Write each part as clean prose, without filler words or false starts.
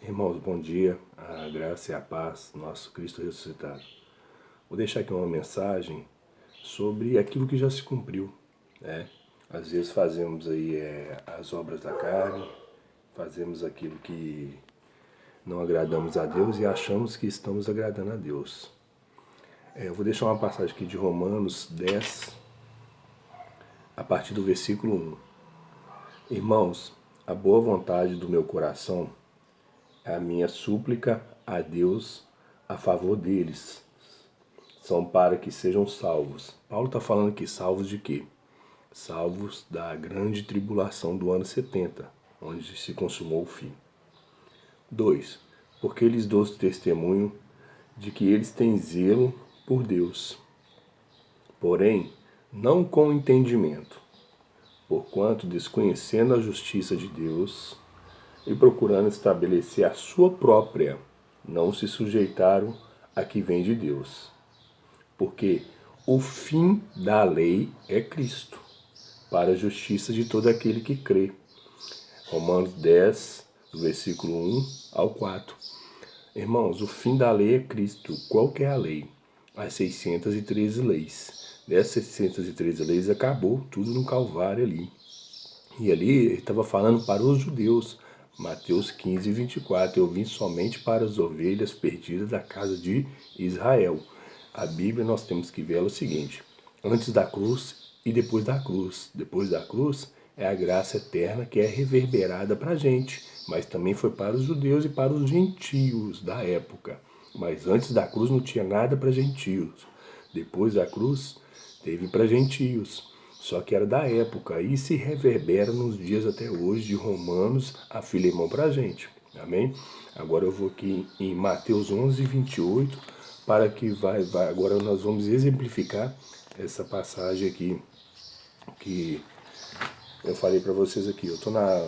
Irmãos, bom dia, a graça e a paz, nosso Cristo ressuscitado. Vou deixar aqui uma mensagem sobre aquilo que já se cumpriu, né? Às vezes fazemos aí as obras da carne, fazemos aquilo que não agradamos a Deus e achamos que estamos agradando a Deus. Eu vou deixar uma passagem aqui de Romanos 10, a partir do versículo 1. Irmãos, a boa vontade do meu coração é a minha súplica a Deus a favor deles. São para que sejam salvos. Paulo está falando aqui, salvos de quê? Salvos da grande tribulação do ano 70, onde se consumou o fim. 2. Porque lhes dou testemunho de que eles têm zelo por Deus, porém, não com entendimento, porquanto, desconhecendo a justiça de Deus e procurando estabelecer a sua própria, não se sujeitaram a que vem de Deus. Porque o fim da lei é Cristo, para a justiça de todo aquele que crê. Romanos 10, do versículo 1 ao 4. Irmãos, o fim da lei é Cristo. Qual que é a lei? As 613 leis. Dessas 613 leis acabou tudo no Calvário ali. E ali ele estava falando para os judeus. Mateus 15, 24. Eu vim somente para as ovelhas perdidas da casa de Israel. A Bíblia nós temos que ver o seguinte: antes da cruz e depois da cruz. Depois da cruz é a graça eterna que é reverberada para a gente, mas também foi para os judeus e para os gentios da época. Mas antes da cruz não tinha nada para gentios. Depois da cruz teve para gentios. Só que era da época e se reverbera nos dias até hoje de Romanos a Filemão para a gente. Amém? Agora eu vou aqui em Mateus 11, 28, para que agora nós vamos exemplificar essa passagem aqui que eu falei para vocês aqui. Eu estou na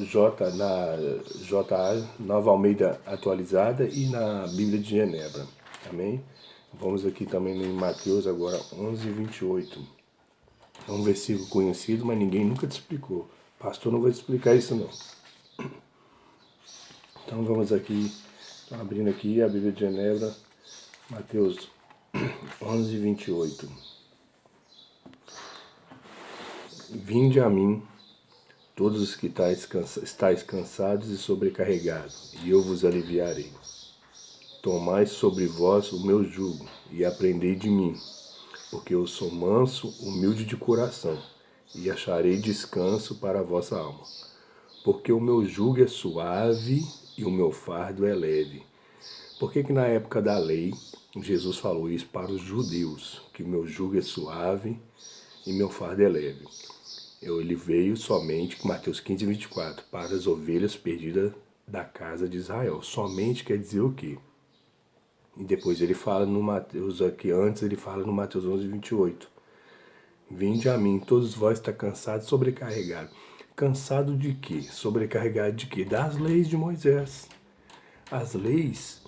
JA, Nova Almeida Atualizada, e na Bíblia de Genebra. Amém? Vamos aqui também em Mateus agora 11, 28. É um versículo conhecido, mas ninguém nunca te explicou. Pastor, não vou te explicar isso não. Então vamos aqui, abrindo aqui a Bíblia de Genebra, Mateus 11, 28. Vinde a mim, todos os que estáis cansados e sobrecarregados, e eu vos aliviarei. Tomai sobre vós o meu jugo, e aprendei de mim, porque eu sou manso, humilde de coração, e acharei descanso para a vossa alma. Porque o meu jugo é suave e o meu fardo é leve. Por que na época da lei, Jesus falou isso para os judeus, que o meu jugo é suave e meu fardo é leve? Ele veio somente, Mateus 15, 24, para as ovelhas perdidas da casa de Israel. Somente quer dizer o quê? E depois ele fala no Mateus, aqui antes ele fala no Mateus 11, 28. Vinde a mim, todos vós está cansados e sobrecarregados. Cansado de quê? Sobrecarregado de quê? Das leis de Moisés. As leis,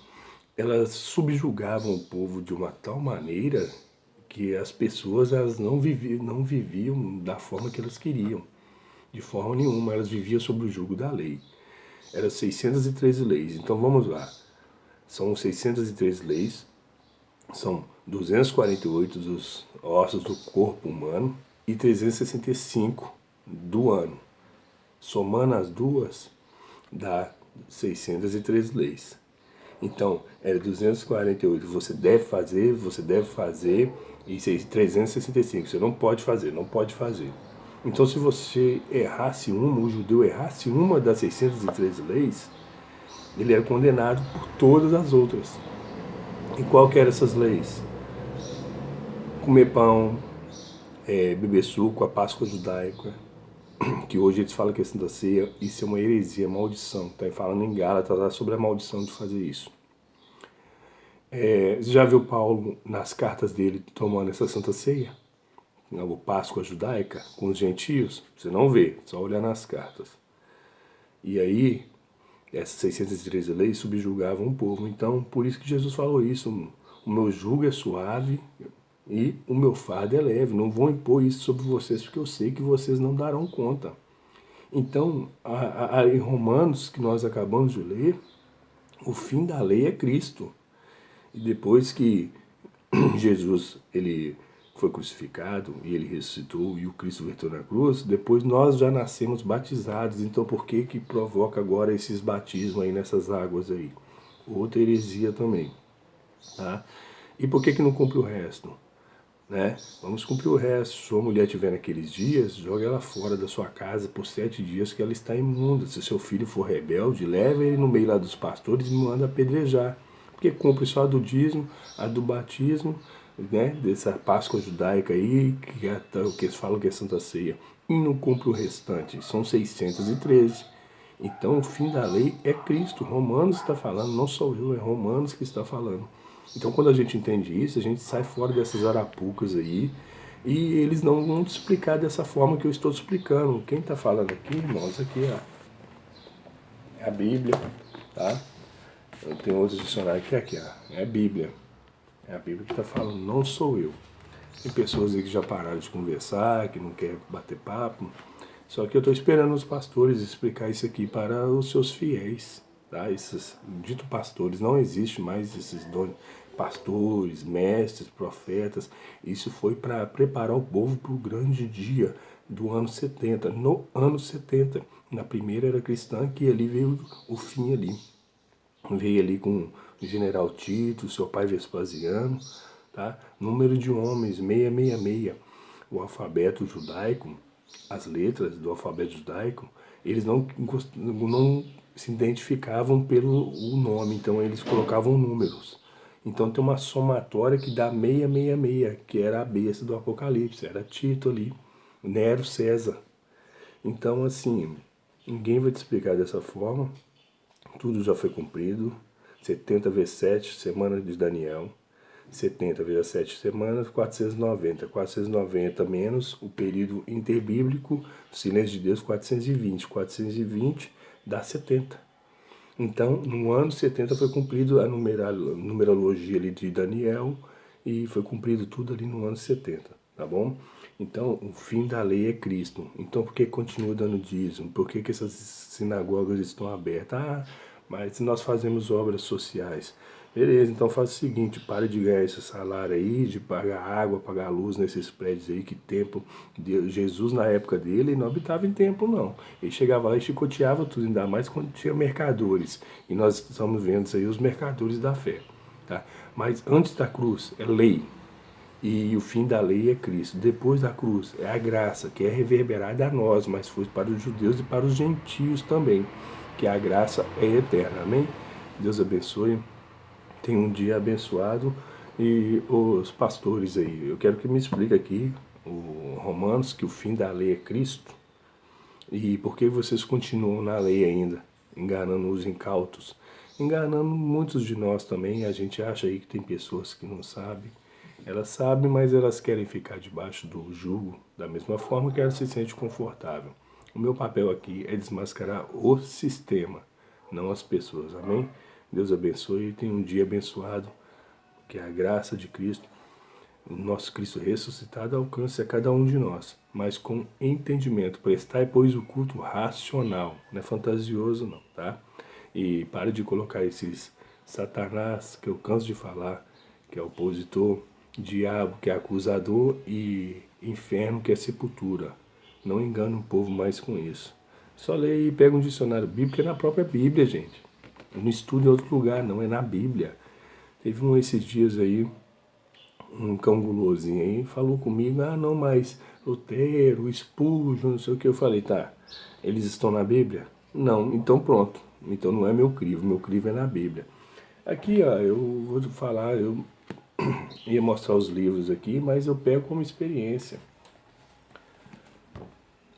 elas subjugavam o povo de uma tal maneira que as pessoas elas não viviam da forma que elas queriam. De forma nenhuma, elas viviam sob o jugo da lei. Eram 613 leis. Então vamos lá. São 613 leis, são 248 dos ossos do corpo humano e 365 do ano. Somando as duas, dá 613 leis. Então, era 248, você deve fazer, e 365, você não pode fazer, não pode fazer. Então, se você errasse uma, o judeu errasse uma das 613 leis, ele era condenado por todas as outras. E qual que eram essas leis? Comer pão, beber suco, a Páscoa judaica, que hoje eles falam que é Santa Ceia, isso é uma heresia, maldição. Está falando em Gálatas sobre a maldição de fazer isso. Você já viu Paulo nas cartas dele tomando essa Santa Ceia? A Páscoa judaica com os gentios? Você não vê, só olhar nas cartas. E aí, essas 613 leis subjugavam o povo. Então, por isso que Jesus falou isso. O meu jugo é suave e o meu fardo é leve. Não vou impor isso sobre vocês, porque eu sei que vocês não darão conta. Então, em Romanos, que nós acabamos de ler, O fim da lei é Cristo. E depois que Jesus ele foi crucificado e ele ressuscitou e o Cristo verteu na cruz, depois nós já nascemos batizados. Então por que que provoca agora esses batismos aí nessas águas aí? Outra heresia também, tá? E por que que não cumpre o resto? Né? Vamos cumprir o resto. Se sua mulher tiver naqueles dias, joga ela fora da sua casa por 7 dias que ela está imunda. Se seu filho for rebelde, leva ele no meio lá dos pastores e manda apedrejar. Porque cumpre só a do dízimo, a do batismo, né? Dessa Páscoa judaica aí, que é o que eles falam que é Santa Ceia. E não cumpre o restante. São 613. Então o fim da lei é Cristo. Romanos está falando, não sou eu, é Romanos que está falando. Então quando a gente entende isso, a gente sai fora dessas arapucas aí e eles não vão te explicar dessa forma que eu estou te explicando. Quem está falando aqui, irmãos, aqui é a Bíblia, tá? Eu tenho outros dicionários que é aqui, ó, é a Bíblia. É a Bíblia que está falando, não sou eu. Tem pessoas aí que já pararam de conversar, que não querem bater papo. Só que eu estou esperando os pastores explicar isso aqui para os seus fiéis, tá? Esses dito pastores, não existe mais esses donos, pastores, mestres, profetas. Isso foi para preparar o povo para o grande dia do ano 70. No ano 70, na primeira era cristã, que ali veio o fim ali. Veio ali com o general Tito, seu pai Vespasiano, tá? Número de homens, 666. O alfabeto judaico, as letras do alfabeto judaico, eles não se identificavam pelo o nome, então eles colocavam números. Então tem uma somatória que dá 666, que era a besta do Apocalipse, era Tito ali, Nero César. Então assim, ninguém vai te explicar dessa forma, tudo já foi cumprido. 70 vezes 7 semanas de Daniel. 70 vezes 7 semanas, 490. 490 menos o período interbíblico, silêncio de Deus, 420. 420 dá 70. Então, no ano 70 foi cumprido a numerologia ali de Daniel e foi cumprido tudo ali no ano 70, tá bom? Então, o fim da lei é Cristo. Então, por que continua dando dízimo? Por que essas sinagogas estão abertas? Ah, mas nós fazemos obras sociais. Beleza, então faz o seguinte, para de ganhar esse salário aí, de pagar água, pagar luz nesses prédios aí, que templo, Jesus na época dele não habitava em templo não. Ele chegava lá e chicoteava tudo, ainda mais quando tinha mercadores. E nós estamos vendo isso aí, os mercadores da fé. Tá? Mas antes da cruz é lei, e o fim da lei é Cristo. Depois da cruz é a graça, que é reverberada a nós, mas foi para os judeus e para os gentios também, que a graça é eterna. Amém? Deus abençoe. Tenha um dia abençoado. E os pastores aí, eu quero que me explique aqui, o Romanos, que o fim da lei é Cristo. E por que vocês continuam na lei ainda, enganando os incautos? Enganando muitos de nós também. A gente acha aí que tem pessoas que não sabem. Elas sabem, mas elas querem ficar debaixo do jugo da mesma forma que elas se sentem confortável. O meu papel aqui é desmascarar o sistema, não as pessoas. Amém? Deus abençoe e tenha um dia abençoado. Que a graça de Cristo, o nosso Cristo ressuscitado, alcance a cada um de nós, mas com entendimento. Prestai, pois, o culto racional, não é fantasioso não, tá? E pare de colocar esses Satanás, que eu canso de falar, que é opositor, diabo, que é acusador, e inferno, que é sepultura. Não engane o povo mais com isso. Só leia e pega um dicionário bíblico, é na própria Bíblia, gente. Não estuda em outro lugar, não, é na Bíblia. Teve um esses dias aí, um cão gulosinho aí, falou comigo, ah não, mas Lutero, Spurgeon, não sei o que. Eu falei, tá, eles estão na Bíblia? Não, então pronto. Então não é meu crivo é na Bíblia. Aqui, ó, eu vou falar, eu ia mostrar os livros aqui, mas eu pego como experiência.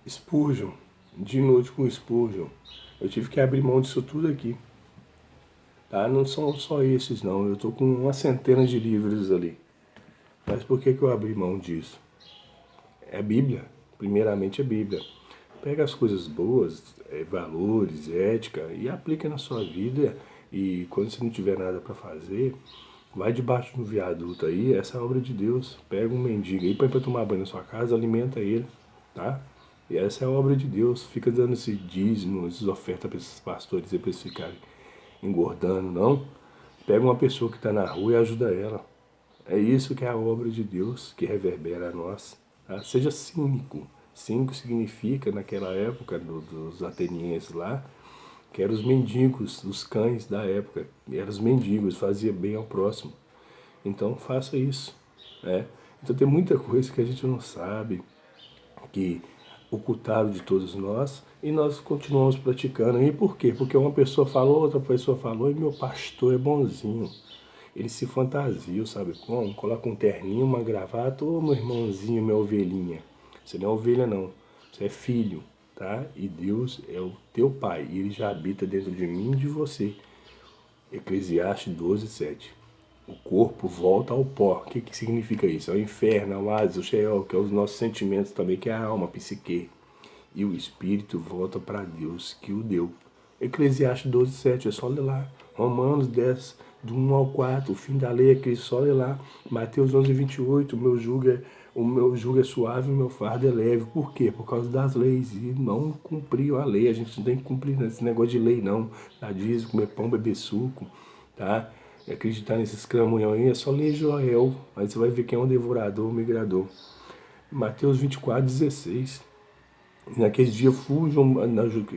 Spurgeon, de noite com Spurgeon. Eu tive que abrir mão disso tudo aqui. Tá? Não são só esses não, eu tô com uma centena de livros ali. Mas por que eu abri mão disso? É a Bíblia, primeiramente a Bíblia. Pega as coisas boas, valores, ética e aplica na sua vida. E quando você não tiver nada para fazer, vai debaixo do viaduto aí, essa é a obra de Deus. Pega um mendigo aí, põe para tomar banho na sua casa, alimenta ele, tá? E essa é a obra de Deus. Fica dando esse dízimo, essas ofertas para esses pastores aí, para eles ficarem engordando, não. Pega uma pessoa que está na rua e ajuda ela. É isso que é a obra de Deus que reverbera a nós. Tá? Seja cínico. Cínico significa, naquela época dos atenienses lá, que eram os mendigos, os cães da época. Eram os mendigos, fazia bem ao próximo. Então faça isso. Né? Então tem muita coisa que a gente não sabe, que ocultaram de todos nós, e nós continuamos praticando. E por quê? Porque uma pessoa falou, outra pessoa falou, e meu pastor é bonzinho. Ele se fantasia, sabe como? Coloca um terninho, uma gravata, ô meu irmãozinho, minha ovelhinha. Você não é ovelha não, você é filho, tá? E Deus é o teu pai, e ele já habita dentro de mim e de você. Eclesiastes 12:7. O corpo volta ao pó. O que significa isso? É o inferno, é o Hades, o Sheol, que é os nossos sentimentos também, que é a alma, a psique. E o espírito volta para Deus que o deu. Eclesiastes 12:7, é só ler lá. Romanos 10, do 1 ao 4, o fim da lei é Cristo, só ler lá. Mateus 11:28, o meu jugo é suave, o meu fardo é leve. Por quê? Por causa das leis. E não cumpriu a lei. A gente não tem que cumprir esse negócio de lei, não. Tá? Diz comer pão, beber suco, tá? E acreditar nesses cramunhão aí, é só ler Joel. Aí você vai ver quem é um devorador, um migrador. Mateus 24:16. Naqueles dias fujam,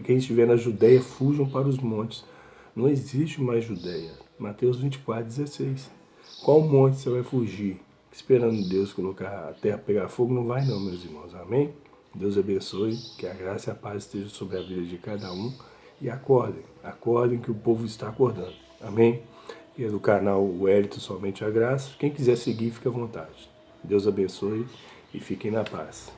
quem estiver na Judéia, fujam para os montes. Não existe mais Judéia. Mateus 24:16. Qual monte você vai fugir? Esperando Deus colocar a terra pegar fogo? Não vai não, meus irmãos. Amém? Deus abençoe, que a graça e a paz estejam sobre a vida de cada um. E acordem, acordem que o povo está acordando. Amém? E é do canal O Hélito Somente a Graça. Quem quiser seguir, fica à vontade. Deus abençoe e fiquem na paz.